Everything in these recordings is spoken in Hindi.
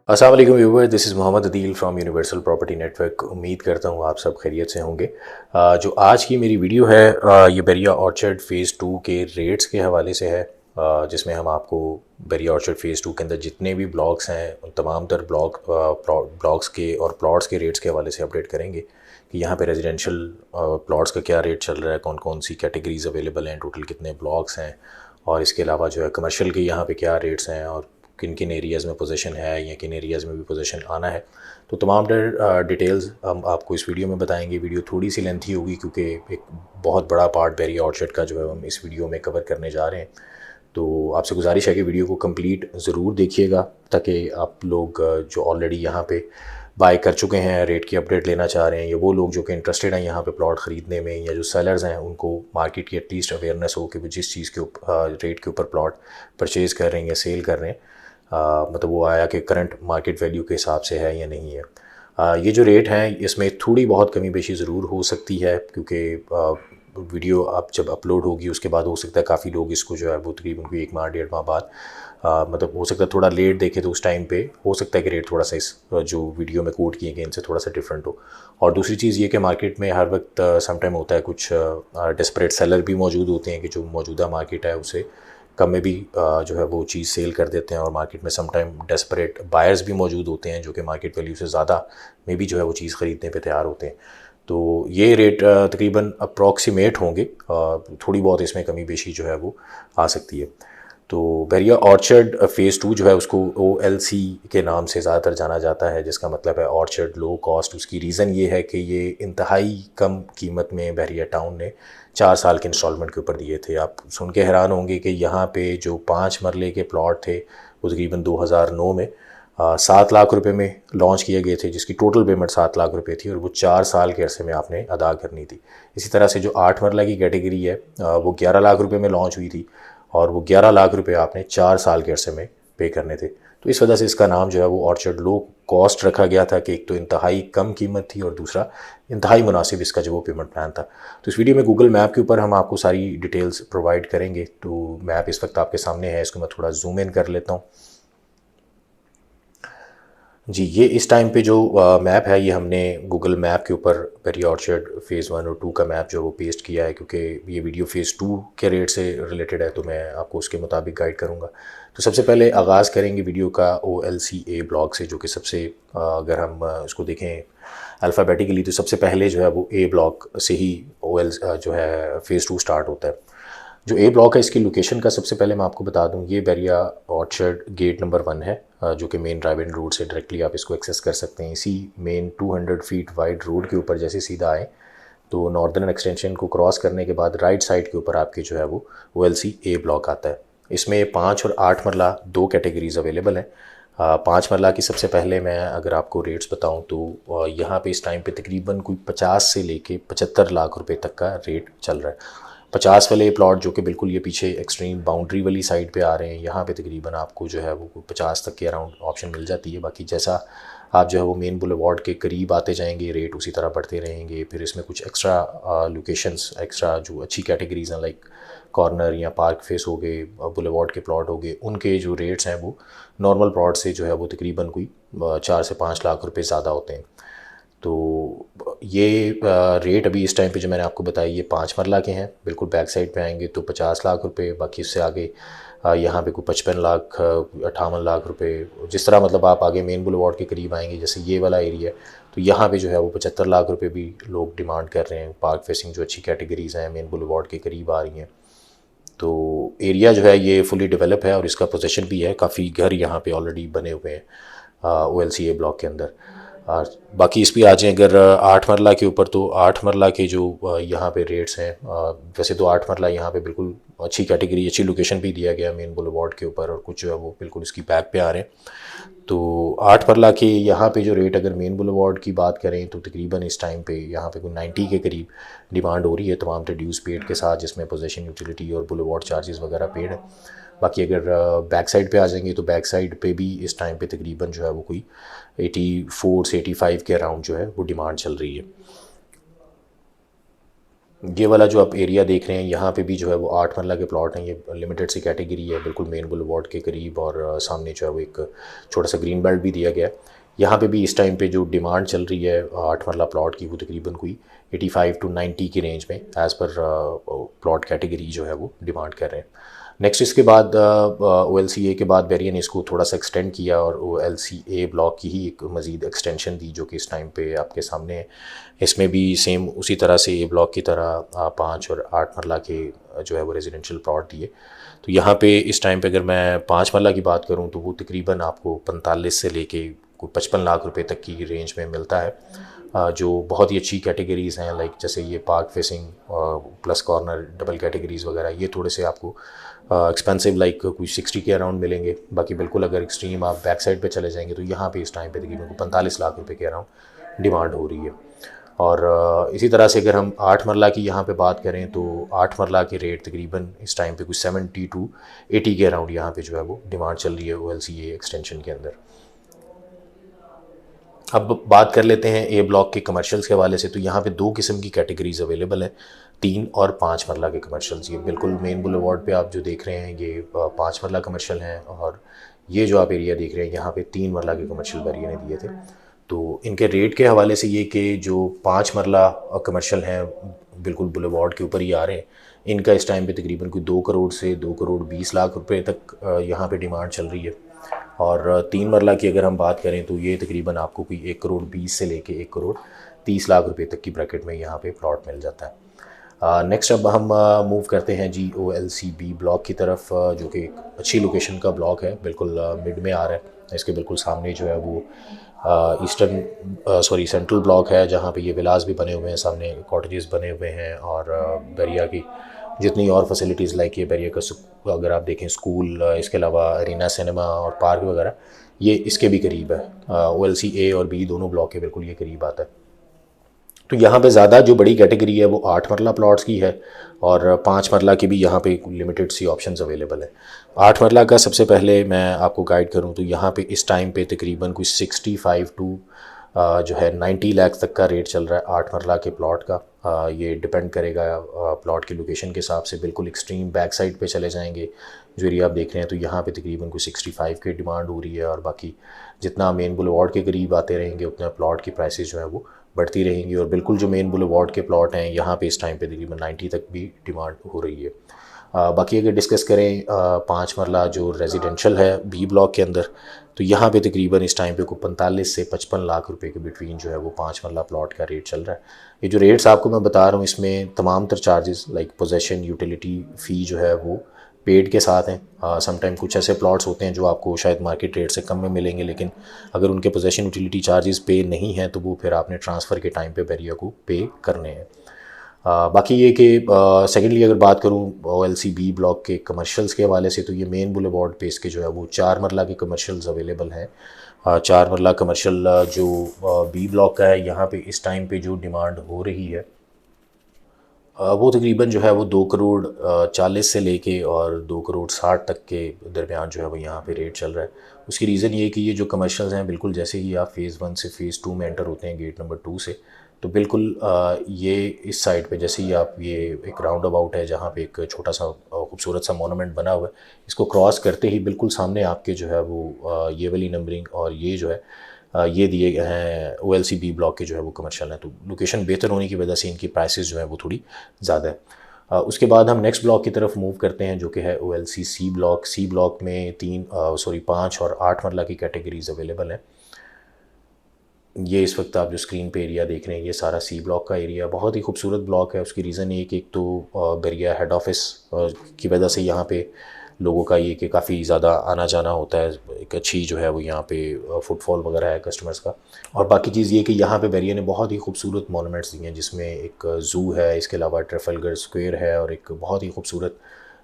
अस्सलाम वालेकुम viewer, this is Mohammad Adeel from universal property network. उम्मीद करता हूँ आप सब खैरियत से होंगे। जो आज की मेरी वीडियो है ये बेरिया ऑर्चर्ड फ़ेज़ 2 के रेट्स के हवाले से है, जिसमें हम आपको बेरिया ऑर्चर्ड फ़ेज़ 2 के अंदर जितने भी ब्लॉक्स हैं उन तमाम तर ब्लॉक्स के और प्लॉट्स के रेट्स के हवाले से अपडेट करेंगे कि यहाँ पे रेजिडेंशियल प्लॉट्स का क्या रेट चल रहा है, कौन कौन सी कैटेगरीज अवेलेबल हैं, टोटल कितने ब्लॉक्स हैं, और इसके अलावा जो है कमर्शियल के यहाँ पे क्या रेट्स हैं और किन किन एरियाज़ में पोजीशन है या किन एरियाज़ में भी पोजीशन आना है। तो तमाम डिटेल्स हम आपको इस वीडियो में बताएंगे। वीडियो थोड़ी सी लेंथी होगी क्योंकि एक बहुत बड़ा पार्ट बेरिया ऑर्चर्ड का जो है हम इस वीडियो में कवर करने जा रहे हैं। तो आपसे गुजारिश है कि वीडियो को कंप्लीट ज़रूर देखिएगा ताकि आप लोग जो ऑलरेडी यहाँ पे बाय कर चुके हैं, रेट की अपडेट लेना चाह रहे हैं, या वो लोग जो कि इंटरेस्टेड हैं यहाँ पे प्लॉट ख़रीदने में, या जो सेलर्स हैं उनको मार्केट की एटलीस्ट अवेयरनेस हो कि वो जिस चीज़ के रेट के ऊपर प्लॉट परचेज़ कर रहे हैं या सेल कर रहे हैं, मतलब वो आया कि करंट मार्केट वैल्यू के हिसाब से है या नहीं है। ये जो रेट हैं इसमें थोड़ी बहुत कमी बेशी ज़रूर हो सकती है क्योंकि वीडियो आप जब अपलोड होगी उसके बाद हो सकता है काफ़ी लोग इसको जो है वो तकरीबन कोई 1 माह 1.5 माह बाद मतलब हो सकता है थोड़ा लेट देखे, तो उस टाइम पे हो सकता है कि रेट थोड़ा सा इस जो वीडियो में कोट किए गए इनसे थोड़ा सा डिफरेंट हो। और दूसरी चीज़ ये कि मार्केट में हर वक्त समटाइम होता है कुछ डेस्परेट सेलर भी मौजूद होते हैं कि जो मौजूदा मार्केट है उसे कम में भी जो है वो चीज़ सेल कर देते हैं, और मार्केट में समटाइम डेस्परेट बायर्स भी मौजूद होते हैं जो कि मार्केट वैल्यू से ज़्यादा में भी जो है वो चीज़ ख़रीदने पे तैयार होते हैं। तो ये रेट तकरीबन अप्रॉक्सीमेट होंगे, थोड़ी बहुत इसमें कमी बेशी जो है वो आ सकती है। तो बेरिया ऑर्चर्ड फ़ेज़ 2 जो है उसको OLC के नाम से ज़्यादातर जाना जाता है, जिसका मतलब है ऑर्चर्ड लो कॉस्ट। उसकी रीज़न ये है कि ये इंतहाई कम कीमत में बहरिया टाउन ने 4 साल के इंस्टॉलमेंट के ऊपर दिए थे। आप सुन के हैरान होंगे कि यहाँ पे जो 5 मरले के प्लॉट थे वो तकरीबन 2009 में 7 लाख रुपए में लॉन्च किए गए थे, जिसकी टोटल पेमेंट 7 लाख रुपए थी और वो 4 साल के अरसे में आपने अदा करनी थी। इसी तरह से जो 8 मरला की कैटेगरी है वो 11 लाख रुपए में लॉन्च हुई थी और वो 11 लाख रुपए आपने 4 साल के अरसे में पे करने थे। तो इस वजह से इसका नाम जो है वो ऑर्चर्ड लो कॉस्ट रखा गया था कि एक तो इंतहाई कम कीमत थी और दूसरा इंतहाई मुनासिब इसका जो वो पेमेंट प्लान था। तो इस वीडियो में गूगल मैप के ऊपर हम आपको सारी डिटेल्स प्रोवाइड करेंगे। तो मैप इस वक्त आपके सामने है, इसको मैं थोड़ा जूम इन कर लेता हूँ। जी, ये इस टाइम पे जो मैप है ये हमने गूगल मैप के ऊपर बेरिया ऑर्चर्ड फ़ेज़ 1 और 2 का मैप जो वो पेस्ट किया है, क्योंकि ये वीडियो फ़ेज़ 2 के रेट से रिलेटेड है तो मैं आपको उसके मुताबिक गाइड करूँगा। तो सबसे पहले आगाज़ करेंगे वीडियो का OLCA ब्लॉक से, जो कि सबसे अगर हम इसको देखें अल्फ़ाबेटिकली तो सबसे पहले जो है वो A ब्लॉक से ही जो है फ़ेज़ 2 स्टार्ट होता है। जो A ब्लॉक है इसकी लोकेशन का सबसे पहले मैं आपको बता दूं, ये बेरिया ऑर्चर्ड गेट नंबर 1 है, जो कि मेन ड्राइव इन रोड से डायरेक्टली आप इसको एक्सेस कर सकते हैं। इसी मेन 200 फीट वाइड रोड के ऊपर जैसे सीधा आए तो नॉर्दर्न एक्सटेंशन को क्रॉस करने के बाद राइट साइड के ऊपर आपके जो है वो OLCA ब्लॉक आता है। इसमें 5 और 8 मरला 2 कैटेगरीज अवेलेबल हैं। 5 मरला की सबसे पहले मैं अगर आपको रेट्स बताऊं तो यहाँ पे इस टाइम पे तकरीबन कोई 50 से लेके 75 लाख रुपए तक का रेट चल रहा है। 50 वाले प्लॉट जो कि बिल्कुल ये पीछे एक्सट्रीम बाउंड्री वाली साइड पे आ रहे हैं, यहाँ पे तकरीबन आपको जो है वो 50 तक के अराउंड ऑप्शन मिल जाती है। बाकी जैसा आप जो है वो मेन बुलेवार्ड के करीब आते जाएंगे रेट उसी तरह बढ़ते रहेंगे। फिर इसमें कुछ एक्स्ट्रा लोकेशंस, एक्स्ट्रा जो अच्छी कैटेगरीज हैं लाइक कॉर्नर या पार्क फेस हो गए, बुलेवार्ड के प्लॉट हो गए, उनके जो रेट्स हैं वो नॉर्मल प्लॉट से जो है वो तकरीबन कोई 4 से 5 लाख रुपए ज़्यादा होते हैं। तो ये रेट अभी इस टाइम पे जो मैंने आपको बताई ये 5 मरला के हैं। बिल्कुल बैक साइड पे आएंगे तो 50 लाख रुपए, बाकी उससे आगे यहाँ पे कोई 55 लाख 58 लाख रुपए। जिस तरह मतलब आप आगे मेन बुलेवार्ड के करीब आएंगे जैसे ये वाला एरिया, तो यहाँ पे जो है वो 75 लाख रुपए भी लोग डिमांड कर रहे हैं। पार्क फेसिंग जो अच्छी कैटेगरीज़ हैं मेन बुलेवार्ड के करीब आ रही हैं। तो एरिया जो है ये फुली डेवलप है और इसका पोजीशन भी है, काफ़ी घर यहाँ पे ऑलरेडी बने हुए हैं OLCA ब्लॉक के अंदर। और बाकी इस पर आ जाएँ अगर 8 मरला के ऊपर, तो 8 मरला के जो यहाँ पे रेट्स हैं, वैसे तो 8 मरला यहाँ पे बिल्कुल अच्छी कैटेगरी, अच्छी लोकेशन भी दिया गया मेन बुलेवार्ड के ऊपर, और कुछ जो है वो बिल्कुल इसकी बैक पे आ रहे हैं। तो 8 मरला के यहाँ पे जो रेट अगर मेन बुलेवार्ड की बात करें तो तकरीबन इस टाइम पे यहाँ पे कोई 90 के करीब डिमांड हो रही है, तमाम ड्यूज़ पेड के साथ, जिसमें पोजीशन यूटिलिटी और बुलेवार्ड चार्जेस वगैरह पेड है। बाकी अगर बैक साइड पे आ जाएंगे तो बैक साइड पे भी इस टाइम पे तकरीबन जो है वो कोई 84 से 85 के अराउंड जो है वो डिमांड चल रही है। ये वाला जो आप एरिया देख रहे हैं यहाँ पे भी जो है वो 8 मरला के प्लॉट हैं। ये लिमिटेड सी कैटेगरी है, बिल्कुल मेन बुलेवार्ड के करीब, और सामने जो है वो एक छोटा सा ग्रीन बेल्ट भी दिया गया है। यहाँ पे भी इस टाइम पे जो डिमांड चल रही है 8 मरला प्लॉट की, वो तकरीबन कोई 85 टू 90 की रेंज में एज़ पर प्लॉट कैटेगरी जो है वो डिमांड कर रहे हैं। नेक्स्ट इसके बाद OLCA के बाद बैरिया ने इसको थोड़ा सा एक्सटेंड किया और OLCA ब्लॉक की ही एक मज़ीद एक्सटेंशन दी, जो कि इस टाइम पे आपके सामने है। इसमें भी सेम उसी तरह से ए ब्लॉक की तरह 5 और 8 मरला के जो है वो रेजिडेंशियल प्लॉट दिए। तो यहाँ पे इस टाइम पे अगर मैं 5 मरला की बात करूँ तो वो तकरीबन आपको 45 से लेके कोई 55 लाख रुपए तक की रेंज में मिलता है, जो बहुत ही अच्छी कैटेगरीज़ हैं। लाइक जैसे ये park facing plus corner double categories वगैरह, ये थोड़े से आपको एक्सपेंसिव लाइक कोई 60 के अराउंड मिलेंगे। बाकी बिल्कुल अगर एक्सट्रीम आप बैक साइड पे चले जाएंगे तो यहाँ पे इस टाइम पे तकरीबन 45 लाख रुपए के अराउंड डिमांड हो रही है। और इसी तरह से अगर हम 8 मरला की यहाँ पे बात करें तो 8 मरला के रेट तकरीबन इस टाइम पे कुछ 70 टू 80 के अराउंड यहाँ पे जो है वो डिमांड चल रही है OLCA एक्सटेंशन के अंदर। अब बात कर लेते हैं ए ब्लॉक के कमर्शियल्स के हवाले से। तो यहाँ पे 2 किस्म की कैटेगरीज अवेलेबल है, 3 और 5 मरला के कमर्शियल्स। ये बिल्कुल मेन बुलेवार्ड पे आप जो देख रहे हैं ये 5 मरला कमर्शियल हैं, और ये जो आप एरिया देख रहे हैं यहाँ पे 3 मरला के कमर्शियल बैरिया ने दिए थे। तो इनके रेट के हवाले से ये कि जो 5 मरला कमर्शियल हैं बिल्कुल बुलेवार्ड के ऊपर ही आ रहे हैं, इनका इस टाइम पे तकरीबन कोई 2 करोड़ से 2 करोड़ 20 लाख रुपए तक यहाँ पे डिमांड चल रही है। और 3 मरला की अगर हम बात करें तो ये तकरीबन आपको कोई 1 करोड़ 20 से लेके 1 करोड़ 30 लाख रुपए तक की ब्रैकेट में यहाँ पे प्लॉट मिल जाता है। नेक्स्ट अब हम मूव करते हैं जी OLCB ब्लॉक की तरफ, जो कि एक अच्छी लोकेशन का ब्लॉक है, बिल्कुल मिड में आ रहा है। इसके बिल्कुल सामने जो है वो सेंट्रल ब्लॉक है, जहाँ पे ये विलास भी बने हुए हैं, सामने कॉटेजेस बने हुए हैं, और बैरिया की जितनी और फैसिलिटीज़ लाइक ये बैरिया का अगर आप देखें स्कूल, इसके अलावा अरीना सिनेमा और पार्क वगैरह, ये इसके भी करीब है। OLCA और B दोनों ब्लॉक के बिल्कुल ये करीब आता है। तो यहाँ पे ज़्यादा जो बड़ी कैटेगरी है वो 8 मरला प्लॉट्स की है, और 5 मरला की भी यहाँ पे लिमिटेड सी ऑप्शंस अवेलेबल है। 8 मरला का सबसे पहले मैं आपको गाइड करूँ तो यहाँ पे इस टाइम पे तकरीबन कुछ 65 टू जो है 90 लाख तक का रेट चल रहा है 8 मरला के प्लॉट का। ये डिपेंड करेगा प्लॉट की लोकेशन के हिसाब से। बिल्कुल एक्सट्रीम बैक साइड पे चले जाएंगे जो एरिया आप देख रहे हैं तो यहाँ पे तकरीबन कुछ 65 की डिमांड हो रही है, और बाकी जितना मेन बुलेवार्ड के करीब आते रहेंगे उतना प्लॉट की प्राइसेस जो है वो बढ़ती रहेंगी। और बिल्कुल जो मेन बुलेवार्ड के प्लॉट हैं यहाँ पे इस टाइम पे तकरीबन 90 तक भी डिमांड हो रही है। बाकी अगर डिस्कस करें 5 मरला जो रेजिडेंशियल है B ब्लॉक के अंदर, तो यहाँ पे तकरीबन इस टाइम पे को 45 से 55 लाख रुपए के बिटवीन जो है वो 5 मरला प्लॉट का रेट चल रहा है। ये जो रेट्स आपको मैं बता रहा हूँ इसमें तमाम तर चार्जेस लाइक पोजेसन यूटिलिटी फ़ी जो है वो पेड के साथ हैं। समटाइम कुछ ऐसे प्लॉट्स होते हैं जो आपको शायद मार्केट रेट से कम में मिलेंगे, लेकिन अगर उनके पोजेसन यूटिलिटी चार्जेस पे नहीं हैं तो वो फिर आपने ट्रांसफ़र के टाइम पे बैरिया को पे करने हैं। बाकी ये कि सेकेंडली अगर बात करूँ OLCB ब्लॉक के कमर्शियल्स के हवाले से, तो ये मेन बुलेवार्ड पे इसके जो है वो 4 मरला के कमर्शियल्स अवेलेबल हैं। 4 मरला कमर्शियल जो B ब्लॉक का है, यहाँ पे इस टाइम पे जो डिमांड हो रही है वो तकरीबन जो है वो 2 करोड़ 40 से लेके और 2 करोड़ 60 तक के दरमियान जो है वो यहाँ पे रेट चल रहा है। उसकी रीज़न ये है कि ये जो कमर्शियल्स हैं बिल्कुल जैसे ही आप फ़ेज़ 1 से फ़ेज़ 2 में एंटर होते हैं गेट नंबर 2 से, तो बिल्कुल ये इस साइड पे जैसे ही आप ये एक राउंड अबाउट है जहाँ पे एक छोटा सा खूबसूरत सा मोनूमेंट बना हुआ है, इसको क्रॉस करते ही बिल्कुल सामने आपके जो है वो ये वाली नंबरिंग और ये जो है ये दिए गए हैं OLCB ब्लॉक के जो है वो कमर्शियल हैं। तो लोकेशन बेहतर होने की वजह से इनकी प्राइसेस जो है वो थोड़ी ज़्यादा है। उसके बाद हम नेक्स्ट ब्लॉक की तरफ मूव करते हैं जो कि है OLCC ब्लॉक। C ब्लॉक में 5 और 8 मरला की कैटेगरीज अवेलेबल हैं। ये इस वक्त आप जो स्क्रीन पे एरिया देख रहे हैं ये सारा C ब्लॉक का एरिया बहुत ही खूबसूरत ब्लॉक है। उसकी रीज़न ये कि एक तो बैरिया हेड ऑफिस की वजह से यहाँ पे लोगों का ये कि काफ़ी ज़्यादा आना जाना होता है, एक अच्छी जो है वो यहाँ पे फुटफॉल वगैरह है कस्टमर्स का। और बाकी चीज़ ये कि यहाँ पे बैरिया ने बहुत ही खूबसूरत मोनूमेंट्स दिए हैं, जिसमें एक ज़ू है, इसके अलावा ट्रफलगर स्क्वायर है, और एक बहुत ही खूबसूरत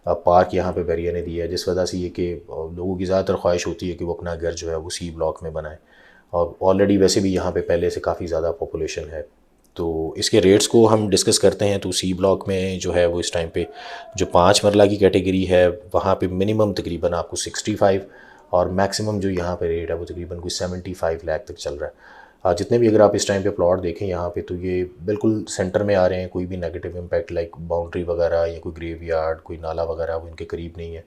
पार्क यहाँ पे बैरिया ने दिया है, जिस वजह से ये कि लोगों की ज़्यादातर ख्वाहिश होती है कि वो अपना घर जो है वो C ब्लॉक में बनाए। और ऑलरेडी वैसे भी यहाँ पे पहले से काफ़ी ज़्यादा पॉपुलेशन है। तो इसके रेट्स को हम डिस्कस करते हैं। तो C ब्लॉक में जो है वो इस टाइम पे जो 5 मरला की कैटेगरी है वहाँ पे मिनिमम तकरीबन आपको 65 और मैक्सिमम जो यहाँ पे रेट है वो तकरीबन कोई 75 लाख तक चल रहा है। जितने भी अगर आप इस टाइम पे प्लॉट देखें यहाँ पे, तो ये बिल्कुल सेंटर में आ रहे हैं। कोई भी नेगेटिव इम्पैक्ट लाइक बाउंड्री वगैरह या कोई ग्रेवयार्ड, कोई नाला वगैरह वो इनके करीब नहीं है।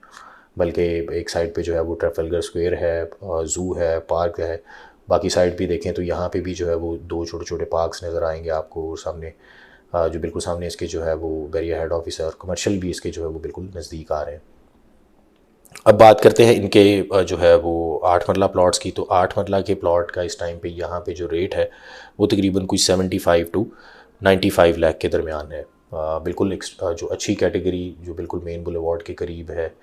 बल्कि एक साइड पे जो है वो ट्रैफलगर स्क्वायर है, ज़ू है, पार्क है। बाकी साइड भी देखें तो यहाँ पे भी जो है वो दो छोटे छोटे पार्क्स नज़र आएंगे आपको सामने, जो बिल्कुल सामने इसके जो है वो बैरिया हेड ऑफिस है, और कमर्शियल भी इसके जो है वो बिल्कुल नज़दीक आ रहे हैं। अब बात करते हैं इनके जो है वो 8 मरला प्लॉट्स की। तो 8 मरला के प्लॉट का इस टाइम पे यहाँ पे जो रेट है वो तकरीबन कोई 75 टू 95 लाख के दरमियान है। बिल्कुल जो अच्छी कैटेगरी जो बिल्कुल मेन बुलेवार्ड के करीब है,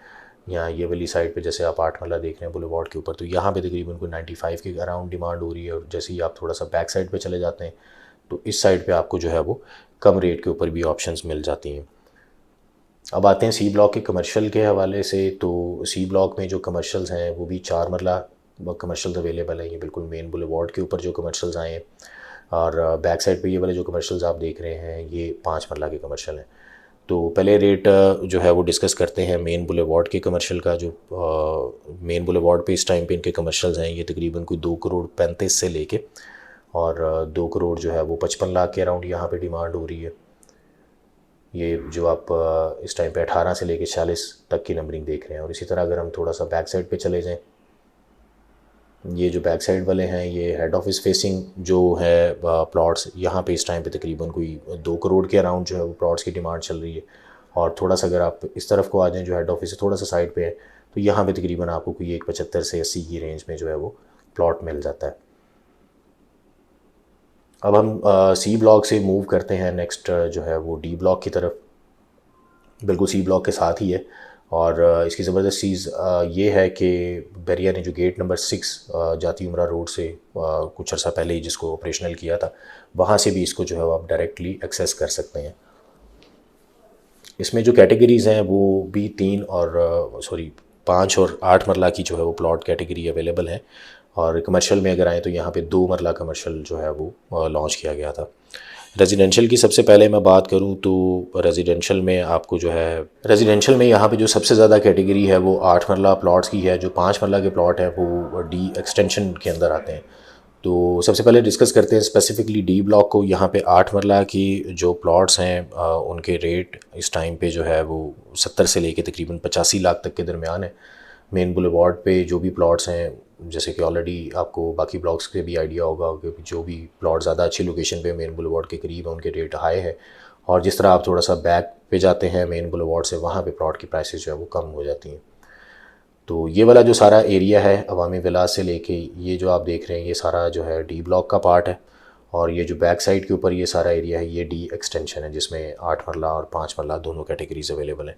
या ये वाली साइड पे जैसे आप 8 मरला देख रहे हैं बुलेवार्ड के ऊपर, तो यहाँ पे तकरीबन कोई 95 के अराउंड डिमांड हो रही है। और जैसे ही आप थोड़ा सा बैक साइड पे चले जाते हैं तो इस साइड पे आपको जो है वो कम रेट के ऊपर भी ऑप्शंस मिल जाती हैं। अब आते हैं सी ब्लॉक के कमर्शियल के हवाले से। तो सी ब्लॉक में जो कमर्शियल्स हैं वो भी 4 मरला कमर्शियल्स अवेलेबल हैं। ये बिल्कुल मेन बुलेवार्ड के ऊपर जो कमर्शियल्स आए हैं, और बैक साइड पे ये वाले जो कमर्शियल्स आप देख रहे हैं ये 5 मरला के कमर्शियल हैं। तो पहले रेट जो है वो डिस्कस करते हैं मेन बुलेवार्ड के कमर्शियल का। जो मेन बुलेवार्ड पे इस टाइम पे इनके कमर्शियल्स हैं ये तकरीबन कोई 2 करोड़ 35 से लेके और 2 करोड़ जो है वो 55 लाख के अराउंड यहाँ पे डिमांड हो रही है। ये जो आप इस टाइम पे 18 से लेके 46 तक की नंबरिंग देख रहे हैं। और इसी तरह अगर हम थोड़ा सा बैक साइड पे चले जाएं, ये जो बैक साइड वाले हैं ये हेड ऑफिस फेसिंग जो है प्लॉट्स, यहाँ पे इस टाइम पे तकरीबन कोई 2 करोड़ के अराउंड जो है वो प्लॉट्स की डिमांड चल रही है। और थोड़ा सा अगर आप इस तरफ को आ जाएँ जो हेड ऑफिस से थोड़ा सा साइड पे है, तो यहाँ पे तकरीबन आपको कोई 175 से 80 की रेंज में जो है वो प्लॉट मिल जाता है। अब हम सी ब्लॉक से मूव करते हैं नेक्स्ट जो है वो डी ब्लॉक की तरफ। बिल्कुल सी ब्लॉक के साथ ही है। और इसकी ज़बरदस्त चीज़ ये है कि बैरिया ने जो गेट नंबर 6 जाती उमरा रोड से कुछ अर्सा पहले ही जिसको ऑपरेशनल किया था, वहाँ से भी इसको जो है वो आप डायरेक्टली एक्सेस कर सकते हैं। इसमें जो कैटेगरीज़ हैं वो भी 5 और 8 मरला की जो है वो प्लॉट कैटेगरी अवेलेबल है। और कमर्शियल में अगर आएँ तो यहाँ पे 2 मरला कमर्शियल जो है वो लॉन्च किया गया था। रेजिडेंशियल की सबसे पहले मैं बात करूँ तो रेजिडेंशियल में आपको जो है रेजिडेंशियल में यहाँ पे जो सबसे ज़्यादा कैटेगरी है वो 8 मरला प्लॉट्स की है। जो 5 मरला के प्लॉट हैं वो डी एक्सटेंशन के अंदर आते हैं। तो सबसे पहले डिस्कस करते हैं स्पेसिफिकली डी ब्लॉक को। यहाँ पे 8 मरला की जो प्लॉट्स हैं उनके रेट इस टाइम पे जो है वो 70 से लेके तकरीबन 85 लाख तक के दरमियान है। मेन बुलेवार्ड पे जो भी प्लॉट्स हैं, जैसे कि ऑलरेडी आपको बाकी ब्लॉक्स के भी आइडिया होगा कि जो भी प्लॉट ज़्यादा अच्छी लोकेशन पे मेन बुलेवार्ड के करीब है उनके रेट हाई है। और जिस तरह आप थोड़ा सा बैक पे जाते हैं मेन बुलेवार्ड से, वहाँ पे प्लॉट की प्राइसेस जो है वो कम हो जाती हैं। तो ये वाला जो सारा एरिया है अवामी विला से लेके ये जो आप देख रहे हैं ये सारा जो है डी ब्लॉक का पार्ट है। और ये जो बैक साइड के ऊपर ये सारा एरिया है ये डी एक्सटेंशन है, जिसमें 8 मरला और 5 मरला दोनों कैटेगरीज अवेलेबल हैं।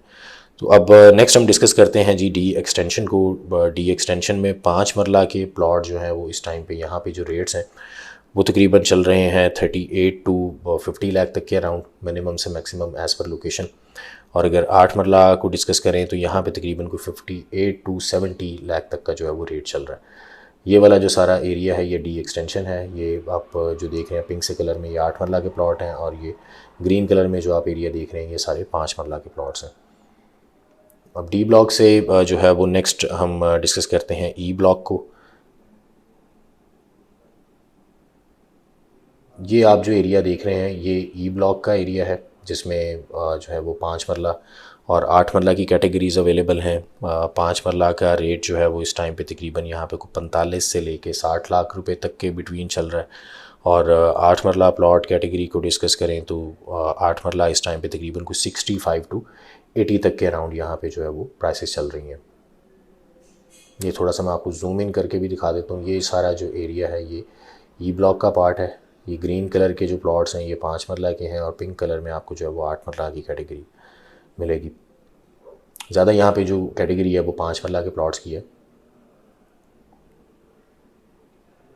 तो अब नेक्स्ट हम डिस्कस करते हैं जी डी एक्सटेंशन को। डी एक्सटेंशन में 5 मरला के प्लॉट जो हैं वो इस टाइम पे यहाँ पे जो रेट्स हैं वो तकरीबन चल रहे हैं 38 टू 50 लाख तक के अराउंड, मिनिमम से मैक्सिमम एज़ पर लोकेशन। और अगर 8 मरला को डिस्कस करें तो यहाँ पे तकरीबन कोई 58 टू 70 लाख तक का जो है वो रेट चल रहा है। ये वाला जो सारा एरिया है ये डी एक्सटेंशन है। ये आप जो देख रहे हैं पिंक से कलर में ये 8 मरला के प्लॉट हैं, और ये ग्रीन कलर में जो आप एरिया देख रहे हैं ये सारे 5 मरला के प्लॉट्स हैं। अब डी ब्लॉक से जो है वो नेक्स्ट हम डिस्कस करते हैं ई ब्लॉक को। ये आप जो एरिया देख रहे हैं ये ई ब्लॉक का एरिया है, जिसमें जो है वो 5 मरला और 8 मरला की कैटेगरीज़ अवेलेबल हैं। 5 मरला का रेट जो है वो इस टाइम पे तकरीबन यहाँ पे को 45 से लेके 60 लाख रुपए तक के बिटवीन चल रहा है। और 8 मरला प्लॉट कैटेगरी को डिस्कस करें तो 8 मरला इस टाइम पे तकरीबन कुछ 65 टू 80 तक के अराउंड यहाँ पे जो है वो प्राइसेस चल रही हैं। ये थोड़ा सा मैं आपको जूम इन करके भी दिखा देता हूँ। ये सारा जो एरिया है ये ई ब्लॉक का पार्ट है। ये ग्रीन कलर के जो प्लॉट्स हैं ये 5 मरला के हैं, और पिंक कलर में आपको जो है वो 8 मरला की कैटेगरी मिलेगी। ज़्यादा यहाँ पे जो कैटेगरी है वो 5 मरला के प्लॉट्स की है।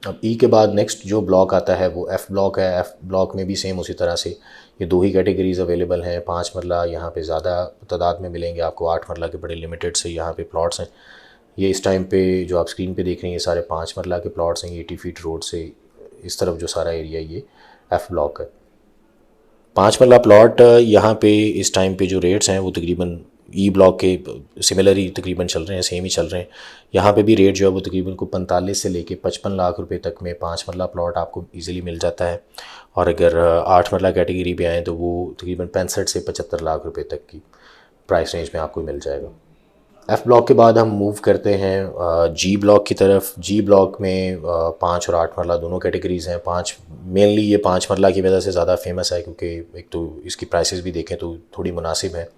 अब ई के बाद नेक्स्ट जो ब्लॉक आता है वो एफ़ ब्लॉक है। एफ़ ब्लॉक में भी सेम उसी तरह से ये दो ही कैटेगरीज़ अवेलेबल हैं। 5 मरला यहाँ पे ज़्यादा तादाद में मिलेंगे आपको, 8 मरला के बड़े लिमिटेड से यहाँ पे प्लॉट्स हैं। ये इस टाइम पे जो आप स्क्रीन पे देख रहे हैं ये सारे 5 मरला के प्लॉट्स हैं। ये 80 फीट रोड से इस तरफ जो सारा एरिया ये एफ़ ब्लॉक है। 5 मरला प्लॉट यहाँ पे इस टाइम पे जो रेट्स हैं वो तकरीबन ई ब्लॉक के सिमिलर ही तकरीबन चल रहे हैं, सेम ही चल रहे हैं। यहाँ पे भी रेट जो है वो तकरीबन को 45 से लेके 55 लाख रुपए तक में 5 मरला प्लॉट आपको इजीली मिल जाता है। और अगर 8 मरला कैटेगरी पे आएँ तो वो तकरीबन 65 से 75 लाख रुपए तक की प्राइस रेंज में आपको मिल जाएगा। एफ़ ब्लॉक के बाद हम मूव करते हैं जी ब्लॉक की तरफ। जी ब्लॉक में 5 और 8 मरला दोनों कैटेगरीज़ हैं। 5 मेनली ये 5 मरला की वजह से ज़्यादा फेमस है, क्योंकि एक तो इसकी प्राइसेस भी देखें तो थोड़ी मुनासिब है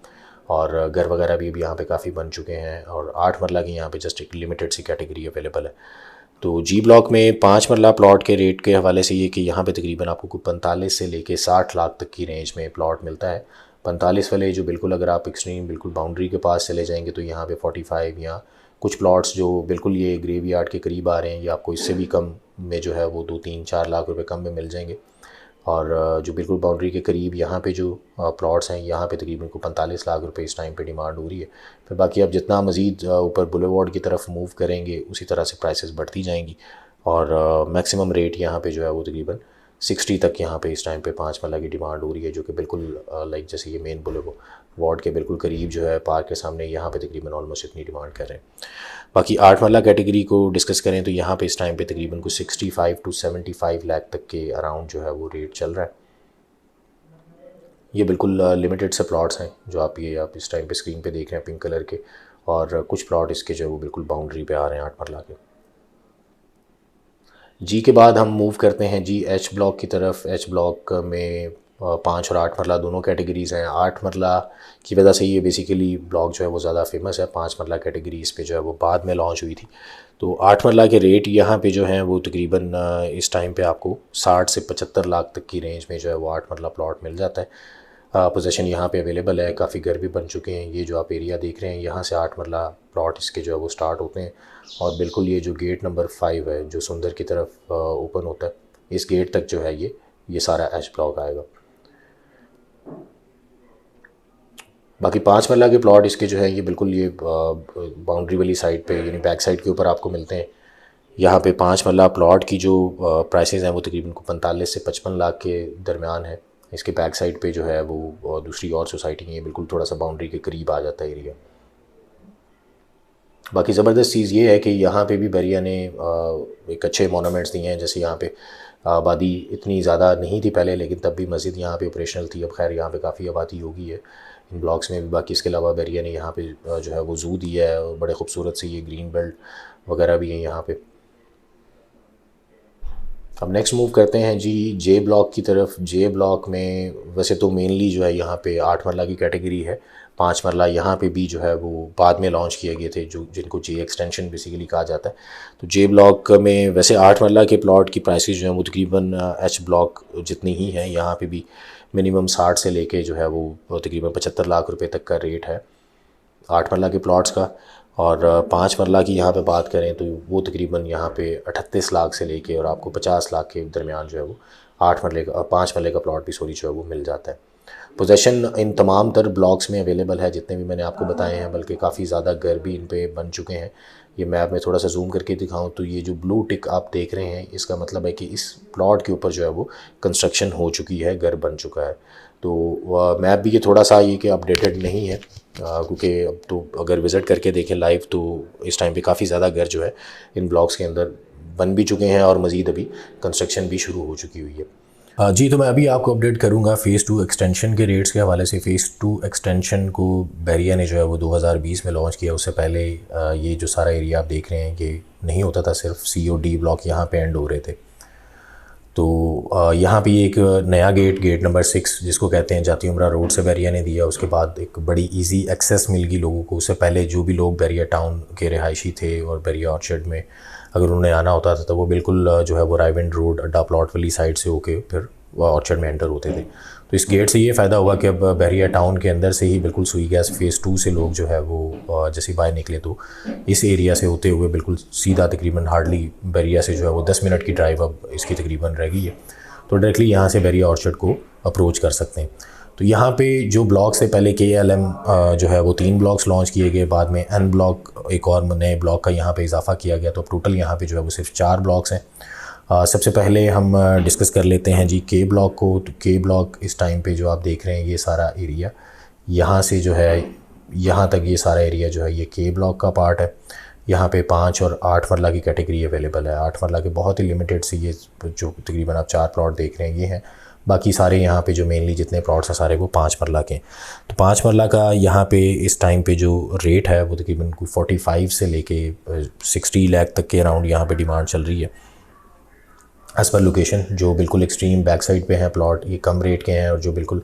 और घर वगैरह भी यहाँ पे काफ़ी बन चुके हैं। और 8 मरला की यहाँ पे जस्ट एक लिमिटेड सी कैटेगरी अवेलेबल है। तो जी ब्लॉक में 5 मरला प्लॉट के रेट के हवाले से ये कि यहाँ पे तकरीबन आपको 45 से लेके 60 लाख तक की रेंज में प्लॉट मिलता है। 45 वाले जो बिल्कुल, अगर आप एक्सट्रीम बिल्कुल बाउंड्री के पास चले जाएंगे तो यहाँ पे 45, या कुछ प्लॉट्स जो बिल्कुल ये ग्रेवयार्ड के करीब आ रहे हैं, या आपको इससे भी कम में जो है वो 2-3-4 लाख रुपए कम में मिल जाएंगे। और जो बिल्कुल बाउंड्री के करीब यहाँ पे जो प्लॉट्स हैं, यहाँ पे तकरीबन को 45 लाख रुपए इस टाइम पे डिमांड हो रही है। फिर बाकी आप जितना मज़ीद ऊपर बुलेवार्ड की तरफ मूव करेंगे उसी तरह से प्राइसेस बढ़ती जाएंगी। और मैक्सिमम रेट यहाँ पे जो है वो तकरीबन 60 तक यहाँ पे इस टाइम पे 5 मरला की डिमांड हो रही है, जो कि बिल्कुल लाइक जैसे ये मेन बुलेवार्ड के बिल्कुल करीब जो है पार्क के सामने, यहाँ पे तकरीबन ऑलमोस्ट इतनी डिमांड कर रहे हैं। बाकी 8 मरला कैटेगरी को डिस्कस करें तो यहाँ पे इस टाइम पे तकरीबन को 65 to 75 लाख तक के अराउंड जो है वो रेट चल रहा है। ये बिल्कुल लिमिटेड से प्लॉट्स हैं जो आप इस टाइम पे स्क्रीन पे देख रहे हैं पिंक कलर के, और कुछ प्लॉट इसके जो है वो बिल्कुल बाउंड्री पे आ रहे हैं 8 मरला के। जी के बाद हम मूव करते हैं जी एच ब्लॉक की तरफ। एच ब्लॉक में 5 और 8 मरला दोनों कैटेगरीज़ हैं। 8 मरला की वजह से ये बेसिकली ब्लॉक जो है वो ज़्यादा फेमस है। 5 मरला कैटेगरी इस पे जो है वो बाद में लॉन्च हुई थी। तो 8 मरला के रेट यहाँ पे जो हैं वो तकरीबन इस टाइम पे आपको 60 से 75 लाख तक की रेंज में जो है वो 8 मरला प्लॉट मिल जाता है। पोजीशन यहाँ पे अवेलेबल है, काफ़ी घर भी बन चुके हैं। ये जो आप एरिया देख रहे हैं, यहाँ से 8 मरला प्लॉट इसके जो है वो स्टार्ट होते हैं। और बिल्कुल ये जो गेट नंबर 5 है जो सुंदर की तरफ ओपन होता है, इस गेट तक जो है ये सारा एच ब्लॉक आएगा। बाकी 5 मरला के प्लॉट इसके जो है ये बिल्कुल ये बाउंड्री वाली साइड पे, यानी बैक साइड के ऊपर आपको मिलते हैं। यहाँ पे 5 मरला प्लॉट की जो प्राइसेस हैं वो तकरीबन को 45 से 55 लाख के दरमियान है। इसके बैक साइड पे जो है वो दूसरी और सोसाइटी है, बिल्कुल थोड़ा सा बाउंड्री के करीब आ जाता है एरिया। बाकी ज़बरदस्त चीज़ ये है कि यहाँ पे भी बरिया ने एक अच्छे मोनूमेंट्स दिए हैं। जैसे यहाँ पे आबादी इतनी ज़्यादा नहीं थी पहले, लेकिन तब भी मस्जिद यहाँ पे ऑपरेशनल थी। अब खैर यहाँ पे काफ़ी आबादी हो गई है इन ब्लॉक्स में भी। बाकी इसके अलावा बरिया ने यहाँ पे जो है वो ज़ू दिया है, और बड़े खूबसूरत से ये ग्रीन बेल्ट वगैरह भी हैं यहाँ पे। अब नेक्स्ट मूव करते हैं जी जे ब्लॉक की तरफ। जे ब्लॉक में वैसे तो मेनली जो है यहाँ पे 8 मरला की कैटेगरी है। 5 मरला यहाँ पे भी जो है वो बाद में लॉन्च किए गए थे, जो जिनको जे एक्सटेंशन बेसिकली कहा जाता है। तो जे ब्लॉक में वैसे 8 मरला के प्लॉट की प्राइसेस जो हैं वो तकरीबन एच ब्लॉक जितनी ही हैं। यहाँ पे भी मिनिमम 60 से लेके जो है वो तकरीबन 75 लाख रुपए तक का रेट है 8 मरला के प्लॉट्स का। और 5 मरला की यहाँ पे बात करें तो वो तकरीबन यहाँ पे 38 लाख से लेके और आपको 50 लाख के दरमियान जो है वो 5 मरले का प्लॉट भी जो है वो मिल जाता है। पोजेशन इन तमाम तर ब्लॉक्स में अवेलेबल है जितने भी मैंने आपको बताए हैं, बल्कि काफ़ी ज़्यादा घर भी इन पे बन चुके हैं। ये मैप में थोड़ा सा जूम करके दिखाऊं तो ये जो ब्लू टिक आप देख रहे हैं, इसका मतलब है कि इस प्लॉट के ऊपर जो है वो कंस्ट्रक्शन हो चुकी है, घर बन चुका है। तो मैप भी ये थोड़ा सा ये कि अपडेटेड नहीं है, क्योंकि अब तो अगर विज़िट करके देखें लाइव तो इस टाइम पे काफ़ी ज़्यादा घर जो है इन ब्लॉक्स के अंदर बन भी चुके हैं, और मज़ीद अभी कंस्ट्रक्शन भी शुरू हो चुकी हुई है। जी, तो मैं अभी आपको अपडेट करूंगा फ़ेज़ 2 एक्सटेंशन के रेट्स के हवाले से। फ़ेज़ 2 एक्सटेंशन को बरिया ने जो है वो 2020 में लॉन्च किया। उससे पहले ये जो सारा एरिया आप देख रहे हैं ये नहीं होता था, सिर्फ सी और डी ब्लॉक यहाँ पे एंड हो रहे थे। तो यहाँ पे एक नया गेट नंबर 6 जिसको कहते हैं जाती उमरा रोड से बरिया ने दिया। उसके बाद एक बड़ी इजी एक्सेस मिल गई लोगों को। उससे पहले जो भी लोग बरिया टाउन के रिहायशी थे और बरिया ऑर्चर्ड में अगर उन्हें आना होता था तो वो बिल्कुल जो है वो रायविंड रोड अड्डा प्लॉट वाली साइड से होके फिर ऑर्चर्ड में एंटर होते थे। तो इस गेट से ये फ़ायदा हुआ कि अब बहरिया टाउन के अंदर से ही बिल्कुल सुई गैस फ़ेज़ 2 से लोग जो है वो जैसे बाहर निकले तो इस एरिया से होते हुए बिल्कुल सीधा तकरीबन हार्डली बहरिया से जो है वो 10 मिनट की ड्राइव अब इसकी तकरीबन रह गई है। तो डायरेक्टली यहाँ से बहरिया ऑर्चर्ड को अप्रोच कर सकते हैं। तो यहाँ पे जो ब्लॉक से पहले KLM जो है वो 3 ब्लॉक्स लॉन्च किए गए, बाद में N ब्लॉक एक और नए ब्लॉक का यहाँ पे इजाफा किया गया। तो टोटल यहाँ पे जो है वो सिर्फ 4 ब्लॉक्स हैं। सबसे पहले हम डिस्कस कर लेते हैं जी K ब्लॉक को। तो K ब्लॉक इस टाइम पे जो आप देख रहे हैं ये सारा एरिया यहाँ से जो है यहाँ तक ये सारा एरिया जो है ये के ब्लॉक का पार्ट है। यहाँ पे 5 और 8 मरला की कैटेगरी अवेलेबल है। 8 मरला के बहुत ही लिमिटेड सी ये जो तकरीबन आप 4 प्लॉट देख रहे हैं ये हैं। बाकी सारे यहाँ पे जो मेनली जितने प्लॉट्स हैं सारे वो 5 मरला के हैं। तो 5 मरला का यहाँ पे इस टाइम पे जो रेट है वो तकरीबन 45 से लेके 60 लाख तक के अराउंड यहाँ पे डिमांड चल रही है। एज़ पर लोकेशन जो बिल्कुल एक्सट्रीम बैक साइड पे हैं प्लॉट ये कम रेट के हैं, और जो बिल्कुल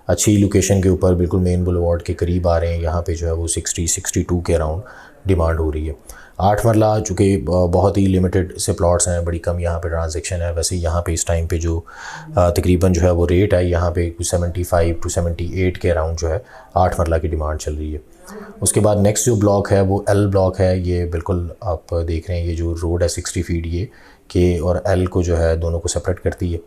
अच्छी लोकेशन के ऊपर बिल्कुल मेन बुलवार्ड के करीब आ रहे हैं यहाँ पे जो है वो 60-62 के अराउंड डिमांड हो रही है। 8 मरला चूँकि बहुत ही लिमिटेड से प्लॉट्स हैं, बड़ी कम यहाँ पे ट्रांजैक्शन है। वैसे यहाँ पे इस टाइम पे जो तकरीबन जो है वो रेट है यहाँ पे 75 to 78 के अराउंड जो है 8 मरला की डिमांड चल रही है। उसके बाद नेक्स्ट जो ब्लॉक है वो एल ब्लॉक है। ये बिल्कुल आप देख रहे हैं ये जो रोड है 60 फीट ये के और एल को जो है दोनों को सेपरेट करती है।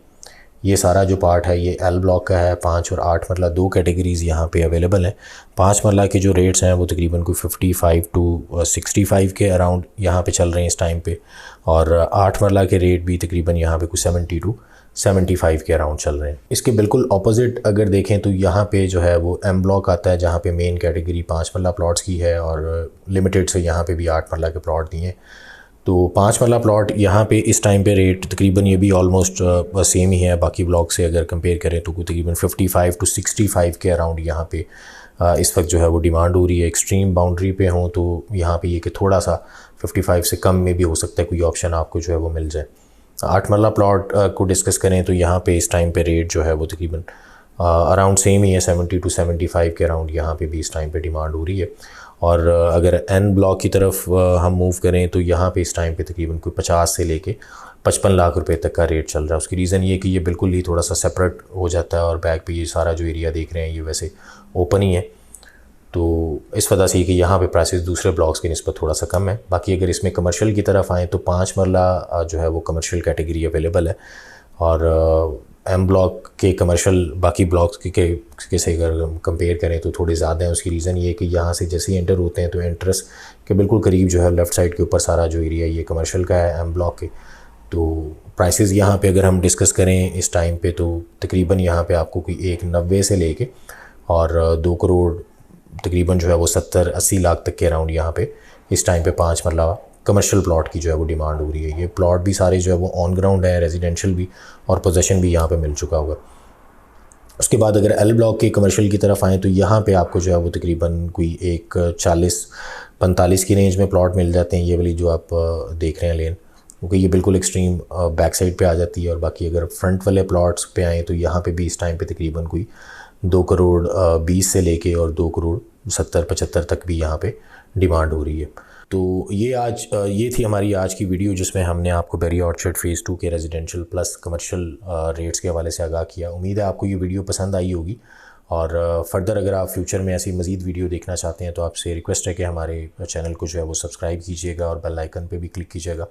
ये सारा जो पार्ट है ये एल ब्लॉक का है। 5 और 8 मरला 2 कैटेगरीज़ यहाँ पे अवेलेबल हैं। 5 मरला के जो रेट्स हैं वो तकरीबन कोई 55 to 65 के अराउंड यहाँ पे चल रहे हैं इस टाइम पे, और 8 मरला के रेट भी तकरीबन यहाँ पे कुछ 70 to 75 के अराउंड चल रहे हैं। इसके बिल्कुल ऑपोजिट अगर देखें तो यहाँ पे जो है वो एम ब्लॉक आता है जहाँ पे मेन कैटेगरी 5 मरला प्लॉट्स की है, और लिमिटेड से यहाँ पे भी 8 मरला के प्लॉट दिए हैं। तो 5 वाला प्लॉट यहाँ पे इस टाइम पे रेट तकरीबन ये भी ऑलमोस्ट सेम ही है बाकी ब्लॉक से अगर कंपेयर करें तो तकरीबन 55 to 65 के अराउंड यहाँ पे इस वक्त जो है वो डिमांड हो रही है। एक्सट्रीम बाउंड्री पे हों तो यहाँ पे ये कि थोड़ा सा 55 से कम में भी हो सकता है कोई ऑप्शन आपको जो है वो मिल जाए। 8 मरला प्लॉट को डिस्कस करें तो यहाँ पे इस टाइम पे रेट जो है वो तकरीबन अराउंड सेम ही है। 70 to 75 के अराउंड यहाँ पे भी इस टाइम पे डिमांड हो रही है। और अगर एन ब्लॉक की तरफ हम मूव करें तो यहाँ पे इस टाइम पे तकरीबन कोई 50 से लेके 55 लाख रुपए तक का रेट चल रहा है। उसकी रीज़न ये कि ये बिल्कुल ही थोड़ा सा सेपरेट हो जाता है, और बैक पे ये सारा जो एरिया देख रहे हैं ये वैसे ओपन ही है। तो इस वजह से कि यहाँ पे प्राइसेस दूसरे ब्लॉक्स की निस्बत थोड़ा सा कम है। बाकी अगर इसमें कमर्शियल की तरफ आएँ तो 5 मरला जो है वो कमर्शियल कैटेगरी अवेलेबल है, और एम ब्लॉक के कमर्शियल बाकी ब्लॉक्स के से अगर कंपेयर करें तो थोड़े ज़्यादा हैं। उसकी रीज़न ये है कि यहाँ से जैसे ही एंटर होते हैं तो एंट्रेंस के बिल्कुल करीब जो है लेफ़्ट साइड के ऊपर सारा जो एरिया ये कमर्शियल का है एम ब्लॉक के। तो प्राइसेस यहाँ पे अगर हम डिस्कस करें इस टाइम पे तो तकरीबन यहाँ पे आपको कोई 190 से लेके और 2 करोड़ तकरीबन जो है वो 70-80 लाख तक के अराउंड यहाँ पे इस टाइम पे 5 मरला कमर्शियल प्लॉट की जो है वो डिमांड हो रही है। ये प्लॉट भी सारे जो है वो ऑन ग्राउंड है, रेजिडेंशियल भी और पोजेसन भी यहाँ पे मिल चुका होगा। उसके बाद अगर एल ब्लॉक के कमर्शियल की तरफ आएँ तो यहाँ पे आपको जो है वो तकरीबन कोई 40-45 की रेंज में प्लॉट मिल जाते हैं। ये वाली जो आप देख रहे हैं लेन, क्योंकि ये बिल्कुल एक्सट्रीम बैक साइड पे आ जाती है। और बाकी अगर फ्रंट वाले प्लॉट्स पे आएँ तो यहाँ पे भी इस टाइम पे तकरीबन कोई 2 करोड़ 20 से लेके और 2 करोड़ 70-75 तक भी यहाँ पे डिमांड हो रही है। तो ये थी हमारी आज की वीडियो जिसमें हमने आपको बेरिया ऑर्चर्ड फ़ेज़ 2 के रेजिडेंशियल प्लस कमर्शियल रेट्स के हवाले से आगाह किया। उम्मीद है आपको ये वीडियो पसंद आई होगी, और फ़र्दर अगर आप फ्यूचर में ऐसी मज़ीद वीडियो देखना चाहते हैं तो आपसे रिक्वेस्ट है कि हमारे चैनल को जो है वो सब्सक्राइब कीजिएगा और बेल आइकन पे भी क्लिक कीजिएगा।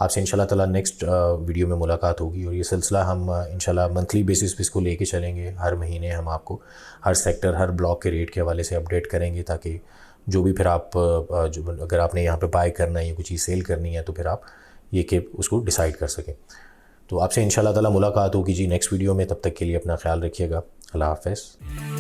आपसे इंशाल्लाह ताला नेक्स्ट वीडियो में मुलाकात होगी, और ये सिलसिला हम इंशाल्लाह मंथली बेसिस पे इसको लेके चलेंगे। हर महीने हम आपको हर सेक्टर हर ब्लॉक के रेट के हवाले से अपडेट करेंगे, ताकि जो भी फिर आप जो अगर आपने यहाँ पे बाय करना है या कुछ चीज़ सेल करनी है तो फिर आप ये कि उसको डिसाइड कर सकें। तो आपसे इंशाल्लाह ताला मुलाकात होगी जी नेक्स्ट वीडियो में। तब तक के लिए अपना ख्याल रखिएगा। अल्लाह हाफ़िज़।